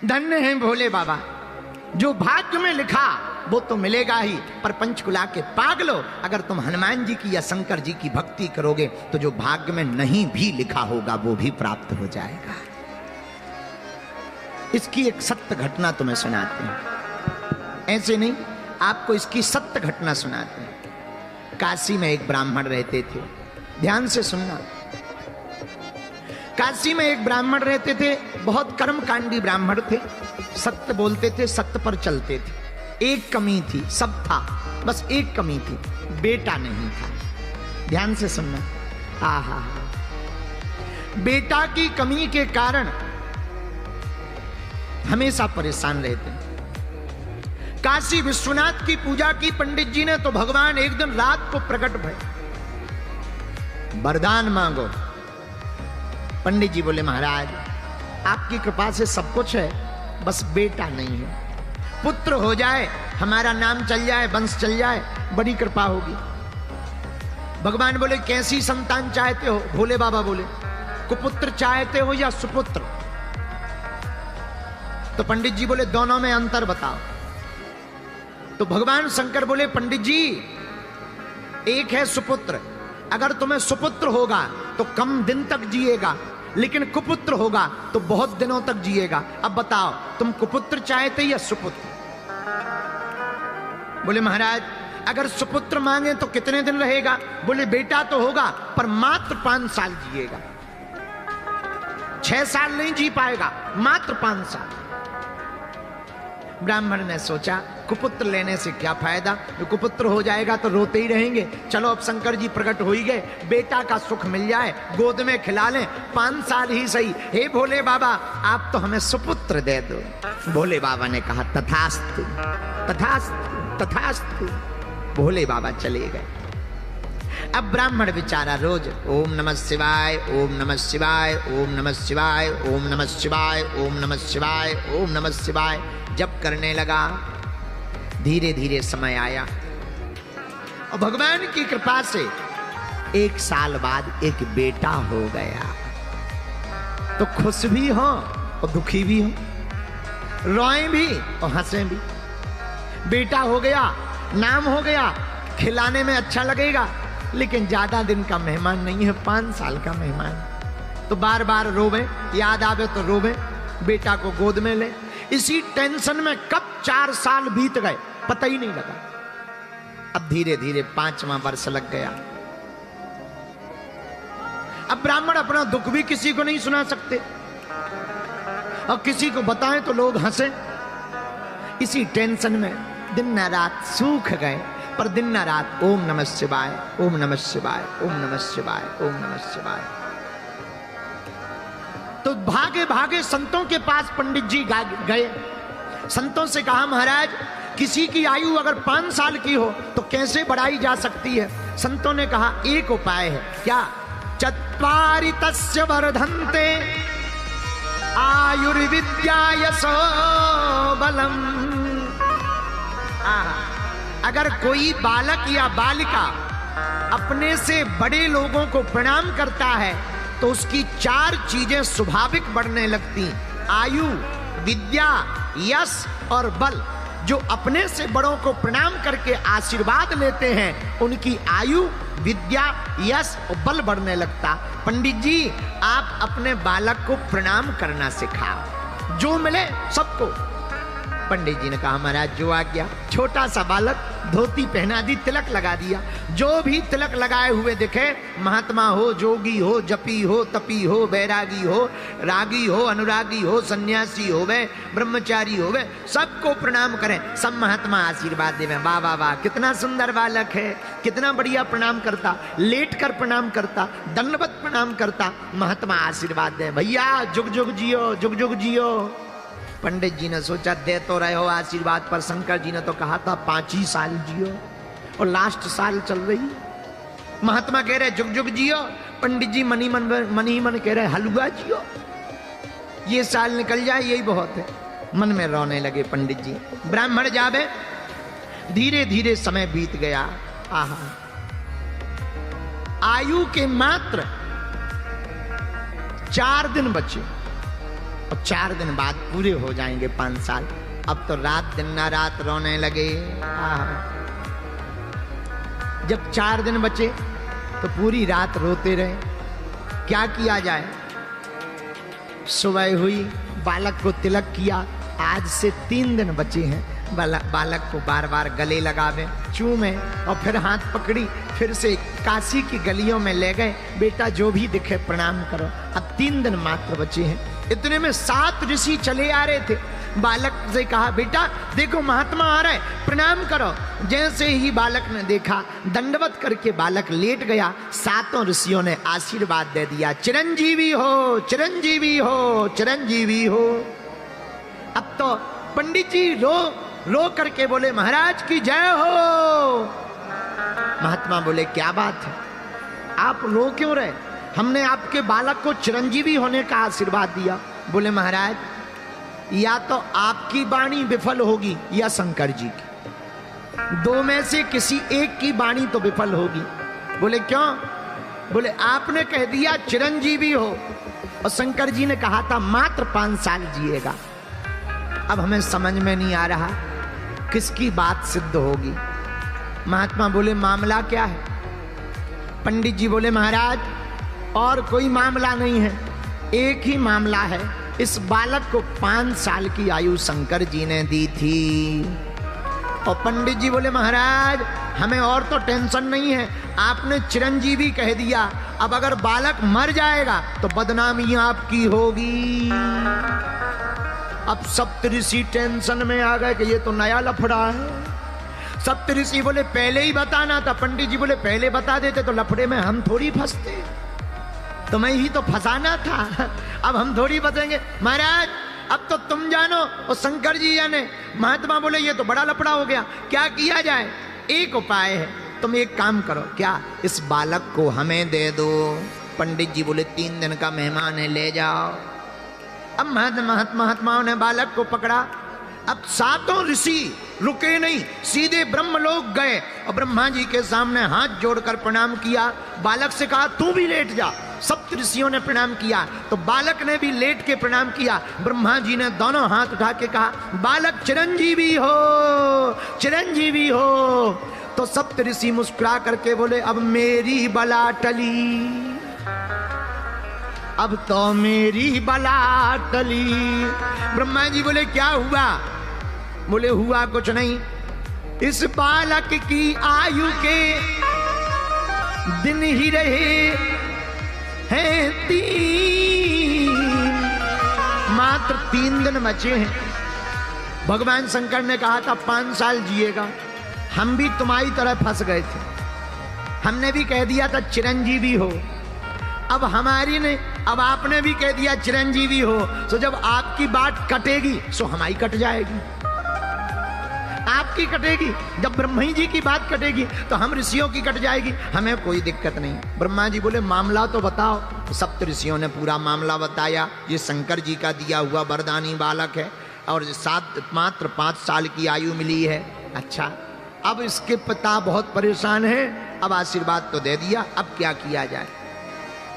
धन्य हैं भोले बाबा, जो भाग्य में लिखा वो तो मिलेगा ही, पर पंचकुला के पागलो, अगर तुम हनुमान जी की या शंकर जी की भक्ति करोगे तो जो भाग्य में नहीं भी लिखा होगा वो भी प्राप्त हो जाएगा। इसकी एक सत्य घटना तुम्हें सुनाते हैं, ऐसे नहीं, आपको इसकी सत्य घटना सुनाते हैं। काशी में एक ब्राह्मण रहते थे, ध्यान से सुनना। काशी में एक ब्राह्मण रहते थे, बहुत कर्मकांडी ब्राह्मण थे, सत्य बोलते थे, सत्य पर चलते थे। एक कमी थी, सब था, बस एक कमी थी, बेटा नहीं था। ध्यान से सुनना। आहा, बेटा की कमी के कारण हमेशा परेशान रहते हैं। काशी विश्वनाथ की पूजा की पंडित जी ने, तो भगवान एक दिन रात को प्रकट भये, वरदान मांगो। पंडित जी बोले महाराज आपकी कृपा से सब कुछ है, बस बेटा नहीं है, पुत्र हो जाए, हमारा नाम चल जाए, वंश चल जाए, बड़ी कृपा होगी। भगवान बोले कैसी संतान चाहते हो? भोले बाबा बोले कुपुत्र चाहते हो या सुपुत्र? तो पंडित जी बोले दोनों में अंतर बताओ। तो भगवान शंकर बोले पंडित जी एक है सुपुत्र, अगर तुम्हें सुपुत्र होगा तो कम दिन तक जिएगा, लेकिन कुपुत्र होगा तो बहुत दिनों तक जिएगा। अब बताओ तुम कुपुत्र चाहते या सुपुत्र? बोले महाराज अगर सुपुत्र मांगे तो कितने दिन रहेगा? बोले बेटा तो होगा पर मात्र 5 साल जिएगा, 6 साल नहीं जी पाएगा, मात्र 5 साल। ब्राह्मण ने सोचा कुपुत्र लेने से क्या फायदा, तो कुपुत्र हो जाएगा तो रोते ही रहेंगे, चलो अब शंकर जी प्रकट हो ही गए, बेटा का सुख मिल जाए, गोद में खिला लें, 5 साल ही सही। हे भोले बाबा आप तो हमें सुपुत्र दे दो। भोले बाबा ने कहा तथास्तु तथास्तु तथास्तु। भोले बाबा चले गए। अब ब्राह्मण बेचारा रोज ओम नमः शिवाय, ओम नमः शिवाय, ओम नमः शिवाय, ओम नमः शिवाय, ओम नमः शिवाय, ओम नमः शिवाय जप करने लगा। धीरे धीरे समय आया और भगवान की कृपा से 1 साल बाद एक बेटा हो गया। तो खुश भी हो और दुखी भी हो, रोए भी और हंसे भी। बेटा हो गया, नाम हो गया, खिलाने में अच्छा लगेगा, लेकिन ज्यादा दिन का मेहमान नहीं है, 5 साल का मेहमान। तो बार बार रोवे, याद आवे तो रोवे, बेटा को गोद में ले। इसी टेंशन में कब 4 साल बीत गए पता ही नहीं लगा। अब धीरे धीरे 5वां वर्ष लग गया। अब ब्राह्मण अपना दुख भी किसी को नहीं सुना सकते और किसी को बताएं तो लोग हंसे। इसी टेंशन में दिन न रात सूख गए, पर दिन न रात ओम नमः शिवाय, ओम नमः शिवाय, ओम नमः शिवाय, ओम नमः शिवाय। तो भागे भागे संतों के पास पंडित जी गए। संतों से कहा महाराज किसी की आयु अगर 5 साल की हो तो कैसे बढ़ाई जा सकती है? संतों ने कहा एक उपाय है। क्या? चत्वारि तस्य वर्धन्ते आयुर्विद्या यशो बलम। अगर कोई बालक या बालिका अपने से बड़े लोगों को प्रणाम करता है तो उसकी 4 चीजें स्वाभाविक बढ़ने लगती, आयु, विद्या, यश और बल। जो अपने से बड़ों को प्रणाम करके आशीर्वाद लेते हैं उनकी आयु, विद्या, यश और बल बढ़ने लगता। पंडित जी आप अपने बालक को प्रणाम करना सिखाओ, जो मिले सबको। पंडित जी ने कहा महाराज जो आ गया। छोटा सा बालक, धोती पहना दी, तिलक लगा दिया। जो भी तिलक लगाए हुए दिखे, महात्मा हो, जोगी हो, जपी हो, तपी हो, बैरागी हो, रागी हो, अनुरागी हो, सन्यासी हो वे, ब्रह्मचारी हो वे, सबको प्रणाम करें। सब महात्मा आशीर्वाद देवे, वाह वाह वाह कितना सुंदर बालक है, कितना बढ़िया प्रणाम करता, लेट कर प्रणाम करता, दंडवत प्रणाम करता। महात्मा आशीर्वाद दे, भैया जुग जुग जियो, जुग जुग जियो। पंडित जी ने सोचा दे तो रहे हो आशीर्वाद, पर शंकर जी ने तो कहा था 5 ही साल जियो और लास्ट साल चल रही। महात्मा कह रहे जुग जुग जियो, पंडित जी मन ही मन कह रहे हलवा जियो, ये साल निकल जाए यही बहुत है। मन में रोने लगे पंडित जी। ब्राह्मण जावे, धीरे धीरे समय बीत गया। आहा, आयु के मात्र 4 दिन बचे। और 4 दिन बाद पूरे हो जाएंगे 5 साल। अब तो रात दिन ना रात रोने लगे। जब 4 दिन बचे तो पूरी रात रोते रहे। क्या किया जाए? सुबह हुई, बालक को तिलक किया। आज से 3 दिन बचे हैं। बालक को बार बार गले लगावे, चूमे और फिर हाथ पकड़ी, फिर से काशी की गलियों में ले गए। बेटा जो भी दिखे प्रणाम करो। अब 3 दिन मात्र बचे हैं। इतने में 7 ऋषि चले आ रहे थे। बालक से कहा, बेटा देखो महात्मा आ रहे, प्रणाम करो। जैसे ही बालक ने देखा, दंडवत करके बालक लेट गया। 7 ऋषियों ने आशीर्वाद दे दिया, चिरंजीवी हो, चिरंजीवी हो, चिरंजीवी हो। अब तो पंडित जी रो करके बोले, महाराज की जय हो। महात्मा बोले, क्या बात है, आप रो क्यों रहे? हमने आपके बालक को चिरंजीवी होने का आशीर्वाद दिया। बोले, महाराज या तो आपकी वाणी विफल होगी या शंकर जी की, 2 में से किसी एक की वाणी तो विफल होगी। बोले, क्यों? बोले, आपने कह दिया चिरंजीवी हो और शंकर जी ने कहा था मात्र 5 साल जिएगा। अब हमें समझ में नहीं आ रहा किसकी बात सिद्ध होगी। महात्मा बोले, मामला क्या है? पंडित जी बोले, महाराज और कोई मामला नहीं है, एक ही मामला है। इस बालक को 5 साल की आयु शंकर जी ने दी थी। और पंडित जी बोले, महाराज हमें और तो टेंशन नहीं है, आपने चिरंजीवी कह दिया। अब अगर बालक मर जाएगा तो बदनामी आपकी होगी। अब सप्तऋषि टेंशन में आ गए कि ये तो नया लफड़ा है। सप्तऋषि बोले, पहले ही बताना था। पंडित जी बोले, पहले बता देते तो लफड़े में हम थोड़ी फंसते, तुम्हें ही तो फंसाना था, अब हम थोड़ी बचेंगे। महाराज अब तो तुम जानो और शंकर जी जाने। महात्मा बोले, ये तो बड़ा लफड़ा हो गया, क्या किया जाए? एक उपाय है, तुम एक काम करो। क्या? इस बालक को हमें दे दो। पंडित जी बोले, 3 दिन का मेहमान है, ले जाओ। अब महात्माओं ने बालक को पकड़ा। अब 7 ऋषि रुके नहीं, सीधे ब्रह्मलोक गए और ब्रह्मा जी के सामने हाथ जोड़कर प्रणाम किया। बालक से कहा, तू भी लेट जा। सप्त ऋषियों ने प्रणाम किया तो बालक ने भी लेट के प्रणाम किया। ब्रह्मा जी ने दोनों हाथ उठा के कहा, बालक चिरंजीवी हो, चिरंजीवी हो। तो सप्त ऋषि मुस्कुरा करके बोले, अब मेरी बला टली, अब तो मेरी बला टली। ब्रह्मा जी बोले, क्या हुआ? बोले, हुआ कुछ नहीं, इस बालक की आयु के दिन ही रहे हैं 3, मात्र 3 दिन बचे हैं। भगवान शंकर ने कहा था 5 साल जिएगा। हम भी तुम्हारी तरह फंस गए थे, हमने भी कह दिया था चिरंजीवी हो। अब अब आपने भी कह दिया चिरंजीवी हो, तो जब आपकी बात कटेगी सो हमारी कट जाएगी। आपकी कटेगी, जब ब्रह्मा जी की बात कटेगी तो हम ऋषियों की कट जाएगी, हमें कोई दिक्कत नहीं। ब्रह्मा जी बोले, मामला तो बताओ। तो सप्त ऋषियों ने पूरा मामला बताया। ये शंकर जी का दिया हुआ वरदानी बालक है और मात्र 5 साल की आयु मिली है। अच्छा, अब इसके पिता बहुत परेशान है। अब आशीर्वाद तो दे दिया, अब क्या किया जाए?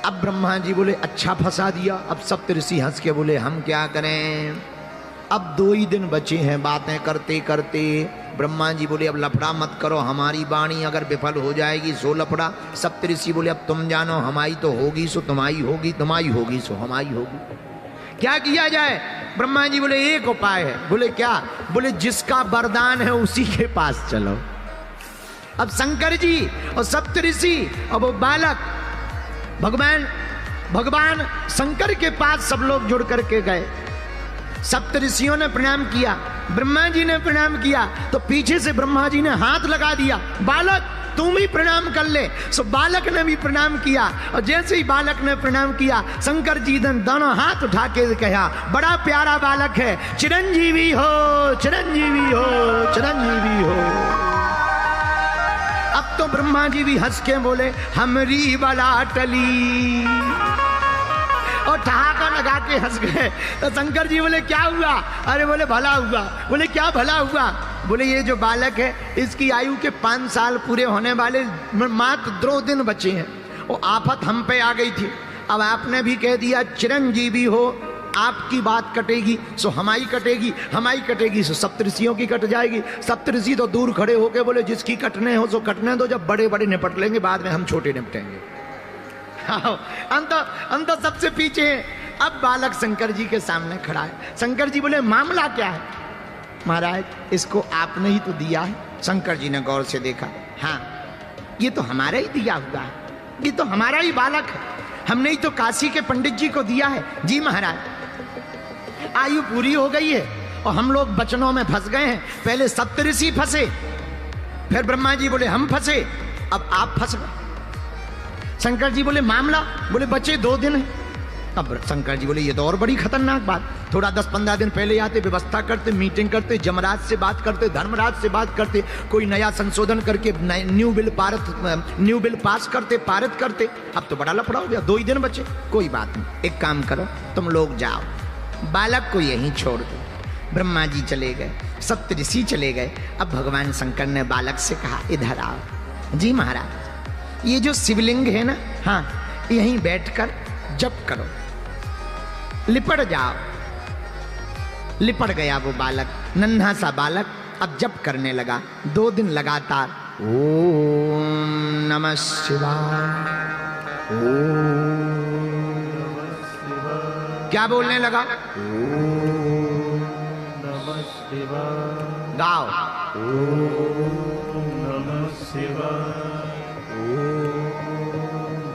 अब ब्रह्मा जी बोले, अच्छा फंसा दिया। अब सप्त ऋषि हंस के बोले, हम क्या करें? अब 2 ही दिन बचे हैं बातें करते करते। ब्रह्मा जी बोले, अब लफड़ा मत करो, हमारी वाणी अगर विफल हो जाएगी सो लफड़ा। सप्त ऋषि बोले, अब तुम जानो, हमारी तो होगी सो तुम्हारी होगी, तुम्हारी होगी सो हमारी होगी। क्या किया जाए? ब्रह्मा जी बोले, एक उपाय है। बोले, क्या? बोले, जिसका वरदान है उसी के पास चलो। अब शंकर जी और सप्त ऋषि और वो बालक भगवान शंकर के पास सब लोग जुड़ करके गए। सप्त ऋषियों ने प्रणाम किया, ब्रह्मा जी ने प्रणाम किया, तो पीछे से ब्रह्मा जी ने हाथ लगा दिया, बालक तुम भी प्रणाम कर ले। सो बालक ने भी प्रणाम किया और जैसे ही बालक ने प्रणाम किया, शंकर जी ने दोनों हाथ उठा के कहा, बड़ा प्यारा बालक है, चिरंजीवी हो, चिरंजीवी हो, चिरंजीवी हो। अब तो ब्रह्मा जी भी हंस के बोले, हमरी बला टली, और ठहाका लगा के हंस गए। तो शंकर जी बोले, क्या हुआ? अरे बोले, भला हुआ। बोले, क्या भला हुआ? बोले, ये जो बालक है इसकी आयु के 5 साल पूरे होने वाले मात्र 2 दिन बचे हैं। वो आफत हम पे आ गई थी, अब आपने भी कह दिया चिरंजीवी हो, आपकी बात कटेगी सो हमारी कटेगी, हमारी कटेगी सो सप्तऋषियों की कट जाएगी। सप्तऋषि तो दूर खड़े होके बोले जिसकी कटने हो सो कटने दो, जब बड़े बड़े निपट लेंगे बाद में हम छोटे निपटेंगे। अंत सबसे पीछे है। अब बालक शंकर जी के सामने खड़ा है। शंकर जी बोले मामला क्या है? महाराज इसको आपने ही तो दिया है। शंकर जी ने गौर से देखा, हाँ ये तो हमारा ही दिया हुआ है, ये तो हमारा ही बालक है, हमने ही तो काशी के पंडित जी को दिया है। जी महाराज आयु पूरी हो गई है और हम लोग बचनों में फंस गए हैं। पहले सप्तऋषि फंसे, फिर ब्रह्मा जी बोले हम फंसे, अब आप फंस गए। शंकर जी बोले मामला, बोले बचे 2 दिन है। अब शंकर जी बोले ये तो और बड़ी खतरनाक बात, थोड़ा 10-15 दिन पहले आते, व्यवस्था करते, मीटिंग करते, जमराज से बात करते, धर्मराज से बात करते, कोई नया संशोधन करके न्यू बिल पास करते, पारित करते। अब तो बड़ा लफड़ा हो गया, 2 ही दिन बचे। कोई बात नहीं, एक काम करो तुम लोग जाओ, बालक को यहीं छोड़ दो। ब्रह्मा जी चले गए, सप्तऋषि चले गए। अब भगवान शंकर ने बालक से कहा इधर आओ। जी महाराज ये जो शिवलिंग है ना, हाँ यहीं बैठकर जप करो, लिपट जाओ। लिपट गया वो बालक, नन्हा सा बालक अब जप करने लगा। 2 दिन लगातार ओम नमः शिवाय, क्या बोलने लगा? ओम नमः शिवाय। गाओ ओम नमः शिवाय, ओम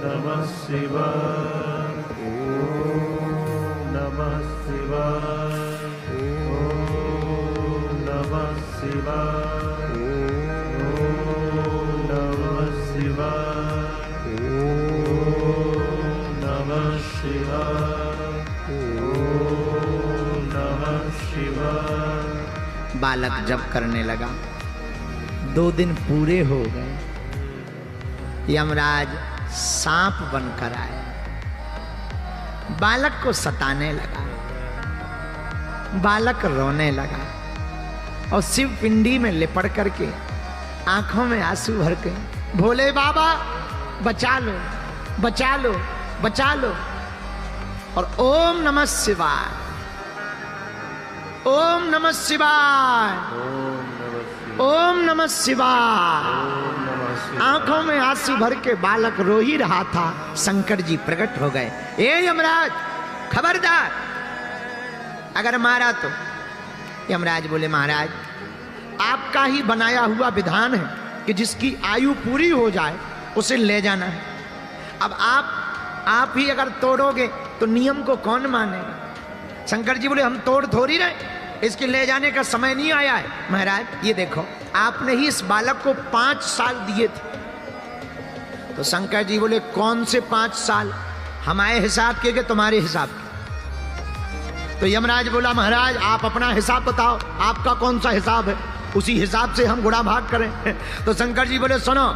नमः शिवाय, नमः शिवाय, ओम नमः शिवाय, ओम नमः शिवाय, ओम नमः शिवाय, ओम नमः शिवाय। बालक जप करने लगा। 2 दिन पूरे हो गए। यमराज सांप बनकर आए, बालक को सताने लगा। बालक रोने लगा और शिव पिंडी में लिपट करके आंखों में आंसू भर के, भोले बाबा बचा लो, बचा लो, बचा लो। और ओम नमः शिवाय, ओम नमः शिवाय, ओम नमः शिवाय। आंखों में आंसू भर के बालक रो ही रहा था। शंकर जी प्रकट हो गए। ए यमराज खबरदार, अगर मारा तो। यमराज बोले महाराज आपका ही बनाया हुआ विधान है कि जिसकी आयु पूरी हो जाए उसे ले जाना है। अब आप ही अगर तोड़ोगे तो नियम को कौन मानेगा? शंकर जी बोले हम तोड़ थोड़ी रहे, इसके ले जाने का समय नहीं आया है। महाराज ये देखो आपने ही इस बालक को 5 साल दिए थे। तो शंकर जी बोले कौन से 5 साल? हमारे हिसाब के कि तुम्हारे हिसाब के? तो यमराज बोला महाराज आप अपना हिसाब बताओ, आपका कौन सा हिसाब है, उसी हिसाब से हम गुणा भाग करें। तो शंकर जी बोले सुनो,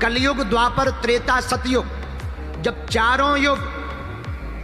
कलयुग, द्वापर, त्रेता, सतयुग, जब चारों युग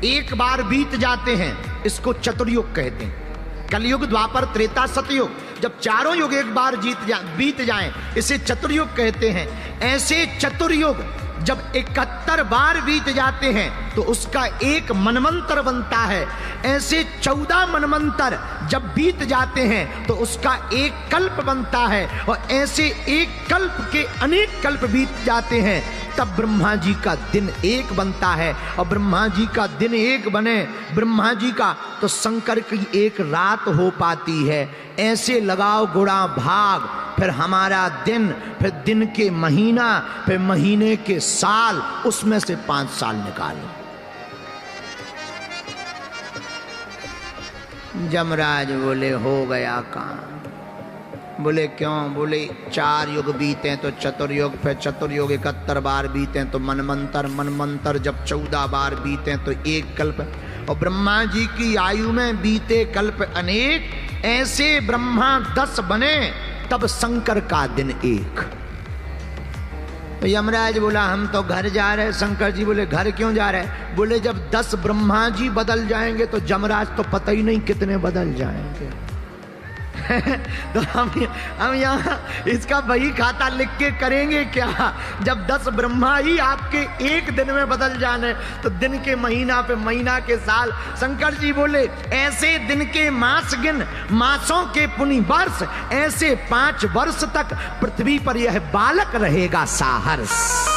एक बार बीत जाते हैं इसको चतुर्युग कहते हैं। कलयुग, द्वापर, त्रेता, सतयुग, जब चारों युग एक बार बीत जाएं इसे चतुर्युग कहते हैं। ऐसे चतुर्युग जब 71 बार बीत जाते हैं तो उसका एक मनवंतर बनता है। ऐसे 14 मनवंतर जब बीत जाते हैं तो उसका एक कल्प बनता है। और ऐसे एक कल्प के अनेक कल्प बीत जाते हैं तब ब्रह्मा जी का दिन एक बनता है। और ब्रह्मा जी का दिन एक बने ब्रह्मा जी का तो शंकर की एक रात हो पाती है। ऐसे लगाओ गुणा भाग, फिर हमारा दिन, फिर दिन के महीना, फिर महीने के साल, उसमें से 5 साल निकालो। जमराज बोले हो गया काम। बोले क्यों? बोले 4 युग बीते तो चतुर्युग, फिर चतुर्युग 71 बार बीते तो मनमंतर, मनमंतर जब 14 बार बीते तो एक कल्प। और ब्रह्मा जी की आयु में बीते कल्प अनेक, ऐसे ब्रह्मा 10 बने तब शंकर का दिन एक। तो यमराज बोला हम तो घर जा रहे। शंकर जी बोले घर क्यों जा रहे? बोले जब 10 ब्रह्मा जी बदल जाएंगे तो जमराज तो पता ही नहीं कितने बदल जाएंगे। तो हम यहाँ इसका वही खाता लिख के करेंगे क्या? जब 10 ब्रह्मा ही आपके एक दिन में बदल जाने तो दिन के महीना पे महीना के साल। शंकर जी बोले ऐसे दिन के मास गिन, मासों के पुनि वर्ष, ऐसे 5 वर्ष तक पृथ्वी पर यह बालक रहेगा साहर्ष।